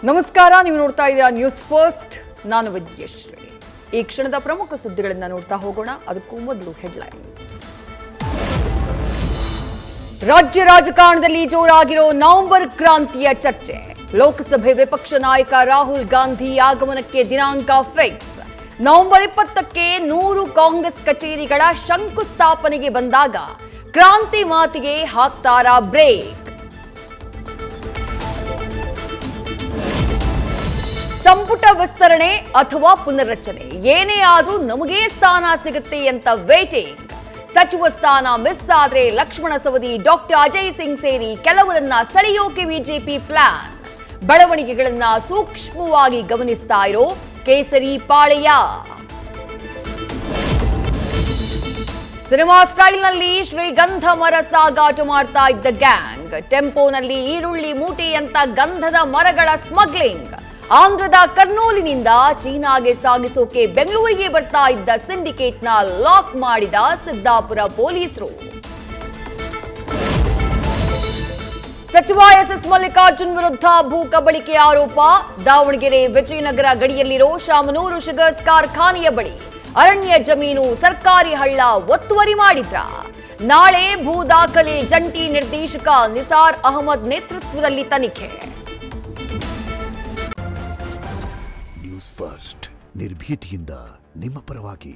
ನಮಸ್ಕಾರ, ನೀವು ನೋಡ್ತಾ ಇದ್ದೀರಾ ನ್ಯೂಸ್ ಫಸ್ಟ್. ನಾನು ವಿದ್ಯಶ್ರೀ. ಈ ಕ್ಷಣದ ಪ್ರಮುಖ ಸುದ್ದಿಗಳನ್ನು ನೋಡ್ತಾ ಹೋಗೋಣ. ಅದಕ್ಕೂ ಮೊದಲು ಹೆಡ್ಲೈನ್ಸ್. ರಾಜ್ಯ ರಾಜಕಾರಣದಲ್ಲಿ ಜೋರಾಗಿರೋ ನವೆಂಬರ್ ಕ್ರಾಂತಿಯ ಚರ್ಚೆ. ಲೋಕಸಭೆ ವಿಪಕ್ಷ ನಾಯಕ ರಾಹುಲ್ ಗಾಂಧಿ ಆಗಮನಕ್ಕೆ ದಿನಾಂಕ ಫಿಕ್ಸ್. ನವೆಂಬರ್ 20ಕ್ಕೆ 100 ಕಾಂಗ್ರೆಸ್ ಕಚೇರಿಗಳ ಶಂಕುಸ್ಥಾಪನೆಗೆ ಬಂದಾಗ ಕ್ರಾಂತಿ ಮಾತಿಗೆ ಹಾಕ್ತಾರಾ ಬ್ರೇಕ್? ಸಂಪುಟ ವಿಸ್ತರಣೆ ಅಥವಾ ಪುನರ್ರಚನೆ ಏನೇ ಆದ್ರೂ ನಮಗೇ ಸ್ಥಾನ ಸಿಗುತ್ತೆ ಅಂತ ವೇಟಿಂಗ್. ಸಚಿವ ಸ್ಥಾನ ಮಿಸ್ ಆದ್ರೆ ಲಕ್ಷ್ಮಣ ಸವದಿ, ಡಾಕ್ಟರ್ ಅಜಯ್ ಸಿಂಗ್ ಸೇರಿ ಕೆಲವರನ್ನ ಸೆಳೆಯೋಕೆ ಬಿಜೆಪಿ ಪ್ಲಾನ್. ಬೆಳವಣಿಗೆಗಳನ್ನ ಸೂಕ್ಷ್ಮವಾಗಿ ಗಮನಿಸ್ತಾ ಇರೋ ಕೇಸರಿ ಪಾಳೆಯ. ಸಿನಿಮಾ ಸ್ಟೈಲ್ನಲ್ಲಿ ಶ್ರೀಗಂಧ ಮರ ಸಾಗಾಟ ಮಾಡ್ತಾ ಇದ್ದ ಗ್ಯಾಂಗ್. ಟೆಂಪೋನಲ್ಲಿ ಈರುಳ್ಳಿ ಮೂಟೆ ಅಂತ ಗಂಧದ ಮರಗಳ ಸ್ಮಗ್ಲಿಂಗ್. ಆಂಧ್ರದ ಕರ್ನೂಲಿನಿಂದ ಚೀನಾಗೆ ಸಾಗಿಸೋಕೆ ಬೆಂಗಳೂರಿಗೆ ಬರ್ತಾ ಇದ್ದ ಸಿಂಡಿಕೇಟ್ನ ಲಾಕ್ ಮಾಡಿದ ಸಿದ್ದಾಪುರ ಪೊಲೀಸರು. ಸಚಿವ ಎಸ್ ಮಲ್ಲಿಕಾರ್ಜುನ್ ವಿರುದ್ಧ ಭೂ ಕಬಳಿಕೆ ಆರೋಪ. ದಾವಣಗೆರೆ ವಿಜಯನಗರ ಗಡಿಯಲ್ಲಿರೋ ಶಾಮನೂರು ಶುಗರ್ಸ್ ಕಾರ್ಖಾನೆಯ ಬಳಿ ಅರಣ್ಯ ಜಮೀನು ಸರ್ಕಾರಿ ಹಳ್ಳ ಒತ್ತುವರಿ ಮಾಡಿದ್ರ. ನಾಳೆ ಭೂ ದಾಖಲೆ ಜಂಟಿ ನಿರ್ದೇಶಕ ನಿಸಾರ್ ಅಹಮದ್ ನೇತೃತ್ವದಲ್ಲಿ ತನಿಖೆ. ನ್ಯೂಸ್ ಫಸ್ಟ್, ನಿರ್ಭೀತಿಯಿಂದ ನಿಮ್ಮ ಪರವಾಗಿ.